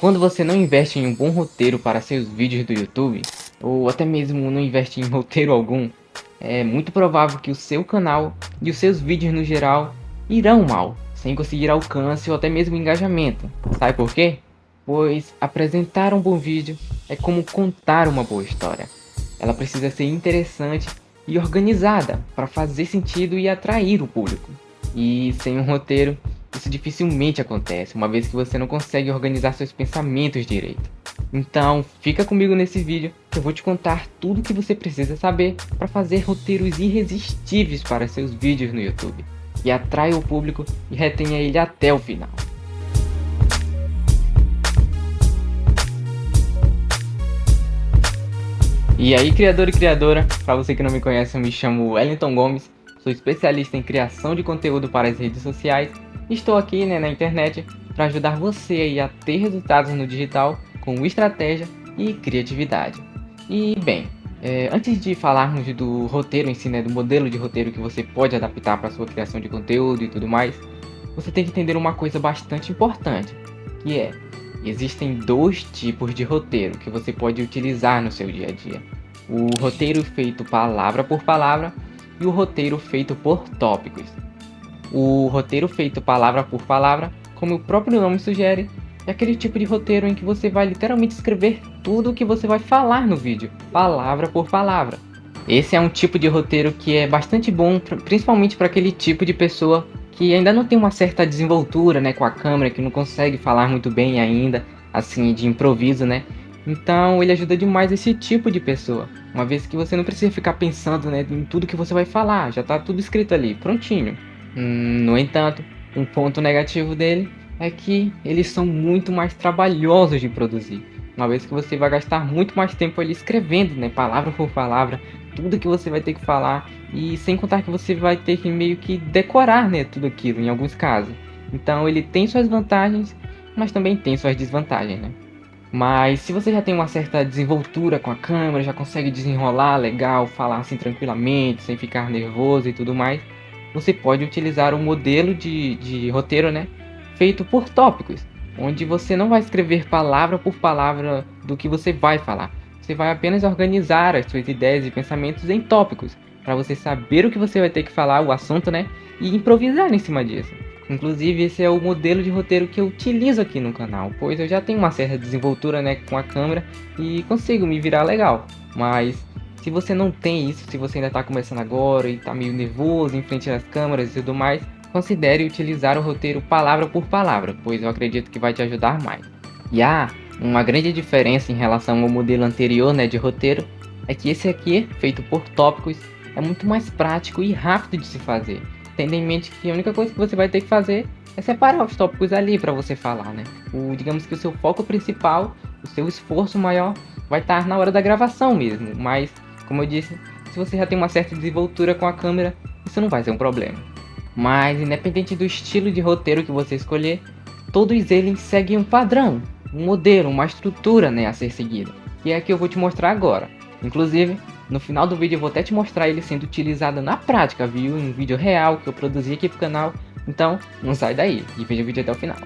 Quando você não investe em um bom roteiro para seus vídeos do YouTube, ou até mesmo não investe em roteiro algum, é muito provável que o seu canal e os seus vídeos no geral irão mal, sem conseguir alcance ou até mesmo engajamento. Sabe por quê? Pois apresentar um bom vídeo é como contar uma boa história. Ela precisa ser interessante e organizada para fazer sentido e atrair o público. E sem um roteiro, isso dificilmente acontece, uma vez que você não consegue organizar seus pensamentos direito. Então, fica comigo nesse vídeo que eu vou te contar tudo o que você precisa saber para fazer roteiros irresistíveis para seus vídeos no YouTube, que atraia o público e retenha ele até o final. E aí, criador e criadora, para você que não me conhece, eu me chamo Wellington Gomes, sou especialista em criação de conteúdo para as redes sociais e estou aqui na internet para ajudar você aí a ter resultados no digital com estratégia e criatividade. E bem, antes de falarmos do roteiro em si, do modelo de roteiro que você pode adaptar para sua criação de conteúdo e tudo mais, você tem que entender uma coisa bastante importante, que é: existem dois tipos de roteiro que você pode utilizar no seu dia a dia. O roteiro feito palavra por palavra e o roteiro feito por tópicos. O roteiro feito palavra por palavra, como o próprio nome sugere, é aquele tipo de roteiro em que você vai literalmente escrever tudo o que você vai falar no vídeo, palavra por palavra. Esse é um tipo de roteiro que é bastante bom, principalmente para aquele tipo de pessoa que ainda não tem uma certa desenvoltura, com a câmera, que não consegue falar muito bem ainda, assim, de improviso, Então ele ajuda demais esse tipo de pessoa, uma vez que você não precisa ficar pensando, em tudo que você vai falar, já tá tudo escrito ali, prontinho. No entanto, um ponto negativo dele é que eles são muito mais trabalhosos de produzir, uma vez que você vai gastar muito mais tempo ali escrevendo, palavra por palavra, tudo que você vai ter que falar, e sem contar que você vai ter que meio que decorar, tudo aquilo em alguns casos. Então ele tem suas vantagens, mas também tem suas desvantagens, Mas se você já tem uma certa desenvoltura com a câmera, já consegue desenrolar legal, falar assim tranquilamente, sem ficar nervoso e tudo mais, você pode utilizar um modelo de roteiro, feito por tópicos, onde você não vai escrever palavra por palavra do que você vai falar. Você vai apenas organizar as suas ideias e pensamentos em tópicos, para você saber o que você vai ter que falar, o assunto, e improvisar em cima disso. Inclusive, esse é o modelo de roteiro que eu utilizo aqui no canal, pois eu já tenho uma certa desenvoltura, com a câmera e consigo me virar legal. Mas se você não tem isso, se você ainda está começando agora e está meio nervoso em frente às câmeras e tudo mais, considere utilizar o roteiro palavra por palavra, pois eu acredito que vai te ajudar mais. E uma grande diferença em relação ao modelo anterior, de roteiro, é que esse aqui, feito por tópicos, é muito mais prático e rápido de se fazer. Tendo em mente que a única coisa que você vai ter que fazer é separar os tópicos ali para você falar, digamos que o seu foco principal, o seu esforço maior, vai estar na hora da gravação mesmo. Mas, como eu disse, se você já tem uma certa desenvoltura com a câmera, isso não vai ser um problema. Mas, independente do estilo de roteiro que você escolher, todos eles seguem um padrão, um modelo, uma estrutura, a ser seguida. E é a que eu vou te mostrar agora. Inclusive, no final do vídeo eu vou até te mostrar ele sendo utilizado na prática, viu? Em um vídeo real que eu produzi aqui pro canal. Então, não sai daí e veja o vídeo até o final.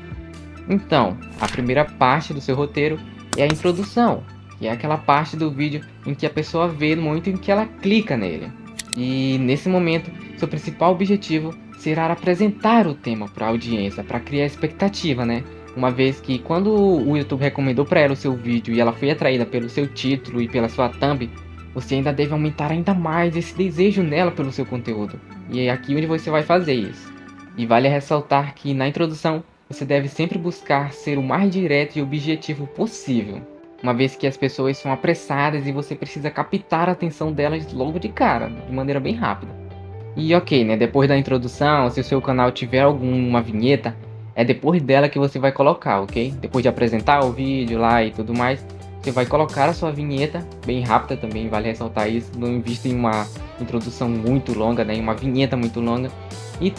Então, a primeira parte do seu roteiro é a introdução, que é aquela parte do vídeo em que a pessoa vê no momento em que ela clica nele. E nesse momento, seu principal objetivo será apresentar o tema para a audiência, para criar expectativa, Uma vez que quando o YouTube recomendou para ela o seu vídeo e ela foi atraída pelo seu título e pela sua thumb, você ainda deve aumentar ainda mais esse desejo nela pelo seu conteúdo. E é aqui onde você vai fazer isso. E vale ressaltar que na introdução, você deve sempre buscar ser o mais direto e objetivo possível, uma vez que as pessoas são apressadas e você precisa captar a atenção delas logo de cara, de maneira bem rápida. E ok, depois da introdução, se o seu canal tiver alguma vinheta, é depois dela que você vai colocar, ok? Depois de apresentar o vídeo lá e tudo mais, você vai colocar a sua vinheta, bem rápida também, vale ressaltar isso, não invista em uma introdução muito longa, em uma vinheta muito longa. E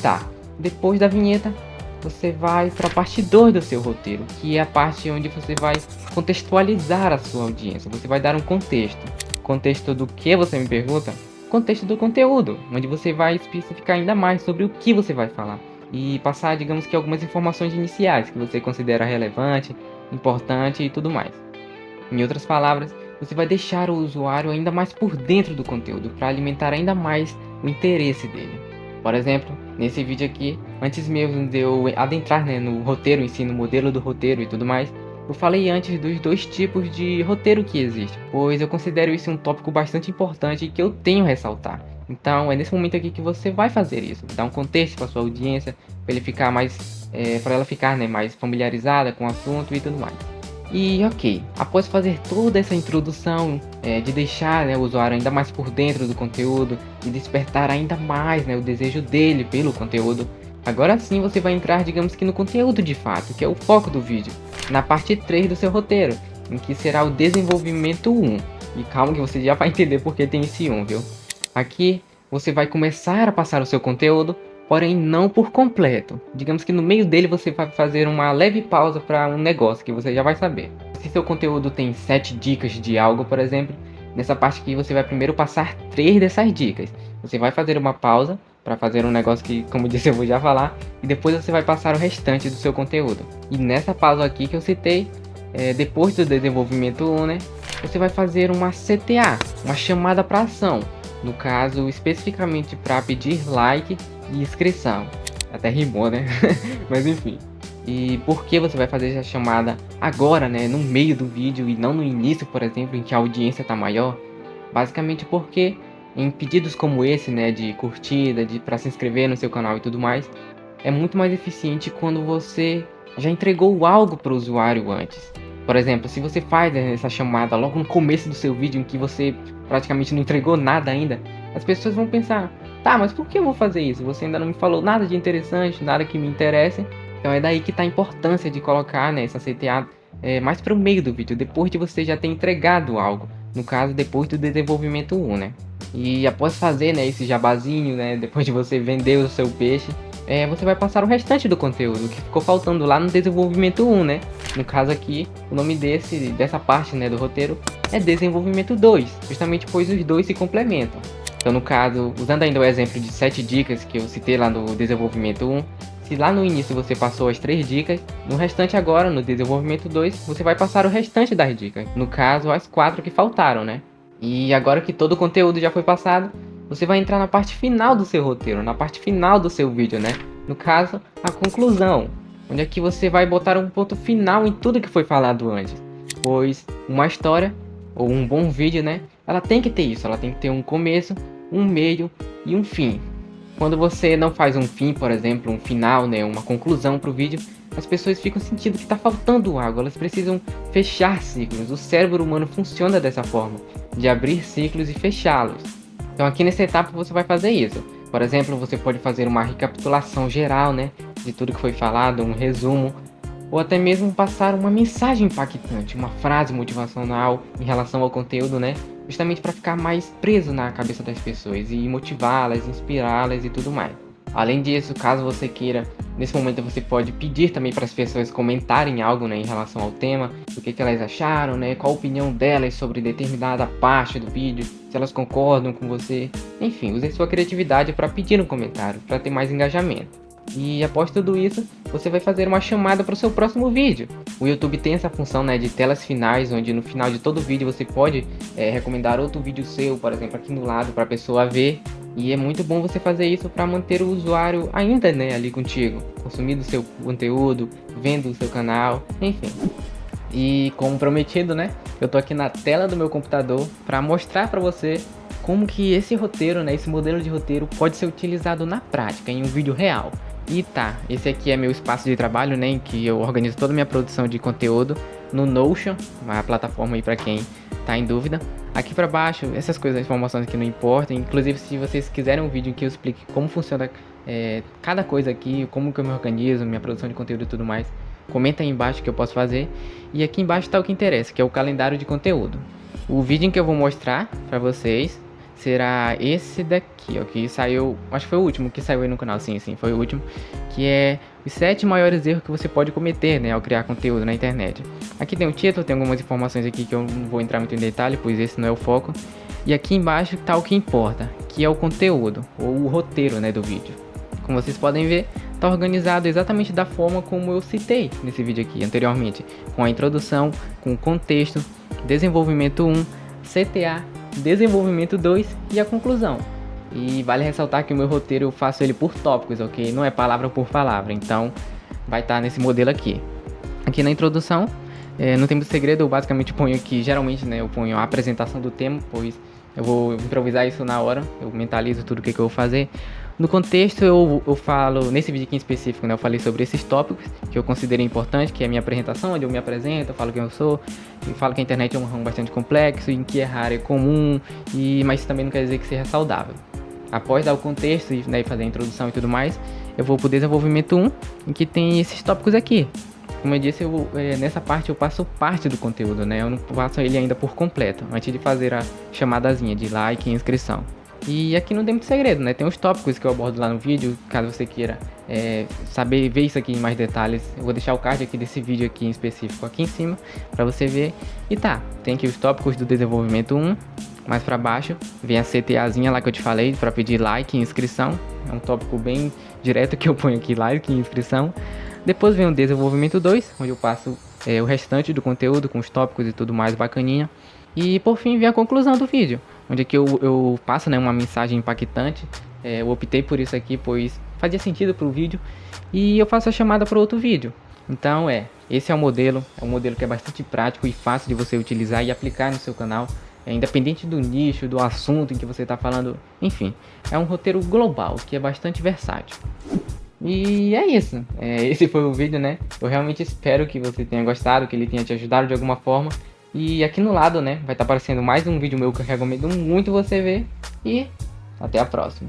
depois da vinheta, você vai para a parte 2 do seu roteiro, que é a parte onde você vai contextualizar a sua audiência, você vai dar um contexto. Contexto do que, você me pergunta? Contexto do conteúdo, onde você vai especificar ainda mais sobre o que você vai falar. E passar, digamos que algumas informações iniciais que você considera relevante, importante e tudo mais. Em outras palavras, você vai deixar o usuário ainda mais por dentro do conteúdo para alimentar ainda mais o interesse dele. Por exemplo, nesse vídeo aqui, antes mesmo de eu adentrar, né, no roteiro em si, no modelo do roteiro e tudo mais, eu falei antes dos dois tipos de roteiro que existem, pois eu considero isso um tópico bastante importante e que eu tenho a ressaltar. Então é nesse momento aqui que você vai fazer isso, dar um contexto para sua audiência, para ele ficar mais, para ela ficar, né, mais familiarizada com o assunto e tudo mais. E ok, após fazer toda essa introdução, de deixar, né, o usuário ainda mais por dentro do conteúdo e despertar ainda mais, né, o desejo dele pelo conteúdo, agora sim você vai entrar, digamos que no conteúdo de fato, que é o foco do vídeo, na parte 3 do seu roteiro, em que será o desenvolvimento 1. E calma que você já vai entender porque tem esse 1, viu? Aqui você vai começar a passar o seu conteúdo, porém não por completo. Digamos que no meio dele você vai fazer uma leve pausa para um negócio que você já vai saber. Se seu conteúdo tem 7 dicas de algo, por exemplo, nessa parte aqui você vai primeiro passar 3 dessas dicas. Você vai fazer uma pausa para fazer um negócio que, como disse, eu vou já falar, e depois você vai passar o restante do seu conteúdo. E nessa pausa aqui que eu citei, depois do desenvolvimento 1, né, você vai fazer uma CTA, uma chamada para ação. No caso, especificamente para pedir like e inscrição. Até rimou, né? Mas enfim. E por que você vai fazer essa chamada agora, né? No meio do vídeo e não no início, por exemplo, em que a audiência está maior? Basicamente porque em pedidos como esse, né? De curtida, para se inscrever no seu canal e tudo mais, é muito mais eficiente quando você já entregou algo para o usuário antes. Por exemplo, se você faz essa chamada logo no começo do seu vídeo em que você praticamente não entregou nada ainda, as pessoas vão pensar, tá, mas por que eu vou fazer isso? Você ainda não me falou nada de interessante, nada que me interesse. Então é daí que está a importância de colocar, né, essa CTA mais para o meio do vídeo, depois de você já ter entregado algo. No caso, depois do desenvolvimento 1, né? E após fazer, né, esse jabazinho, né, depois de você vender o seu peixe, você vai passar o restante do conteúdo que ficou faltando lá no desenvolvimento 1, né? No caso aqui, o nome dessa parte, né, do roteiro é desenvolvimento 2, justamente pois os dois se complementam. Então, no caso, usando ainda o exemplo de 7 dicas que eu citei lá no desenvolvimento 1, se lá no início você passou as 3 dicas, no restante agora, no desenvolvimento 2, você vai passar o restante das dicas. No caso, as 4 que faltaram, né? E agora que todo o conteúdo já foi passado, você vai entrar na parte final do seu roteiro, na parte final do seu vídeo, né? No caso, a conclusão, onde aqui você vai botar um ponto final em tudo que foi falado antes. Pois uma história, ou um bom vídeo, né? Ela tem que ter isso, ela tem que ter um começo, um meio e um fim. Quando você não faz um fim, por exemplo, um final, né? Uma conclusão para o vídeo, as pessoas ficam sentindo que está faltando algo, elas precisam fechar ciclos. O cérebro humano funciona dessa forma, de abrir ciclos e fechá-los. Então aqui nessa etapa você vai fazer isso. Por exemplo, você pode fazer uma recapitulação geral, né, de tudo que foi falado, um resumo, ou até mesmo passar uma mensagem impactante, uma frase motivacional em relação ao conteúdo, né, justamente para ficar mais preso na cabeça das pessoas e motivá-las, inspirá-las e tudo mais. Além disso, caso você queira, nesse momento você pode pedir também para as pessoas comentarem algo, né, em relação ao tema, o que elas acharam, né, qual a opinião delas sobre determinada parte do vídeo, se elas concordam com você. Enfim, use sua criatividade para pedir um comentário, para ter mais engajamento. E após tudo isso, você vai fazer uma chamada para o seu próximo vídeo. O YouTube tem essa função, né, de telas finais, onde no final de todo vídeo você pode recomendar outro vídeo seu, por exemplo, aqui no lado para a pessoa ver. E é muito bom você fazer isso para manter o usuário ainda, né, ali contigo, consumindo o seu conteúdo, vendo o seu canal, enfim. E como prometido, né, eu tô aqui na tela do meu computador para mostrar para você como que esse roteiro, né, esse modelo de roteiro pode ser utilizado na prática, em um vídeo real. E tá, esse aqui é meu espaço de trabalho, né, em que eu organizo toda a minha produção de conteúdo no Notion, uma plataforma aí para quem tá em dúvida. Aqui para baixo, essas coisas, informações que não importam, inclusive se vocês quiserem um vídeo em que eu explique como funciona cada coisa aqui, como que eu me organizo, minha produção de conteúdo e tudo mais, comenta aí embaixo que eu posso fazer. E aqui embaixo tá o que interessa, que é o calendário de conteúdo. O vídeo em que eu vou mostrar para vocês será esse daqui, ó, que saiu, acho que foi o último que saiu aí no canal, sim, foi o último, que é os 7 maiores erros que você pode cometer, né, ao criar conteúdo na internet. Aqui tem o título, tem algumas informações aqui que eu não vou entrar muito em detalhe, pois esse não é o foco. E aqui embaixo tá o que importa, que é o conteúdo, ou o roteiro, né, do vídeo. Como vocês podem ver, tá organizado exatamente da forma como eu citei nesse vídeo aqui anteriormente, com a introdução, com o contexto, desenvolvimento 1, CTA, desenvolvimento 2 e a conclusão. E vale ressaltar que o meu roteiro eu faço ele por tópicos, ok? Não é palavra por palavra, então vai estar nesse modelo aqui. Aqui na introdução, no Tempo de Segredo eu basicamente ponho aqui, geralmente eu ponho a apresentação do tema, pois eu vou improvisar isso na hora, eu mentalizo tudo o que eu vou fazer. No contexto eu falo, nesse vídeo aqui em específico, eu falei sobre esses tópicos que eu considerei importante, que é a minha apresentação, onde eu me apresento, eu falo quem eu sou, eu falo que a internet é um ramo bastante complexo, em que errar é comum, mas isso também não quer dizer que seja saudável. Após dar o contexto e fazer a introdução e tudo mais, eu vou para o desenvolvimento 1, em que tem esses tópicos aqui. Como eu disse, nessa parte eu passo parte do conteúdo, eu não passo ele ainda por completo, antes de fazer a chamadazinha de like e inscrição. E aqui no Tempo de Segredo, tem os tópicos que eu abordo lá no vídeo, caso você queira saber, ver isso aqui em mais detalhes, eu vou deixar o card aqui desse vídeo aqui em específico aqui em cima, para você ver. E tem aqui os tópicos do desenvolvimento 1, mais para baixo, vem a CTAzinha lá que eu te falei, para pedir like e inscrição, é um tópico bem direto que eu ponho aqui, like e inscrição. Depois vem o desenvolvimento 2, onde eu passo o restante do conteúdo, com os tópicos e tudo mais bacaninha. E por fim vem a conclusão do vídeo, onde aqui eu passo uma mensagem impactante. Eu optei por isso aqui, pois fazia sentido para o vídeo. E eu faço a chamada para outro vídeo. Então esse é um modelo que é bastante prático e fácil de você utilizar e aplicar no seu canal. Independente do nicho, do assunto em que você está falando, enfim, é um roteiro global que é bastante versátil. E é isso, esse foi o vídeo, eu realmente espero que você tenha gostado, que ele tenha te ajudado de alguma forma. E aqui no lado, vai estar aparecendo mais um vídeo meu que eu recomendo muito você ver. E até a próxima.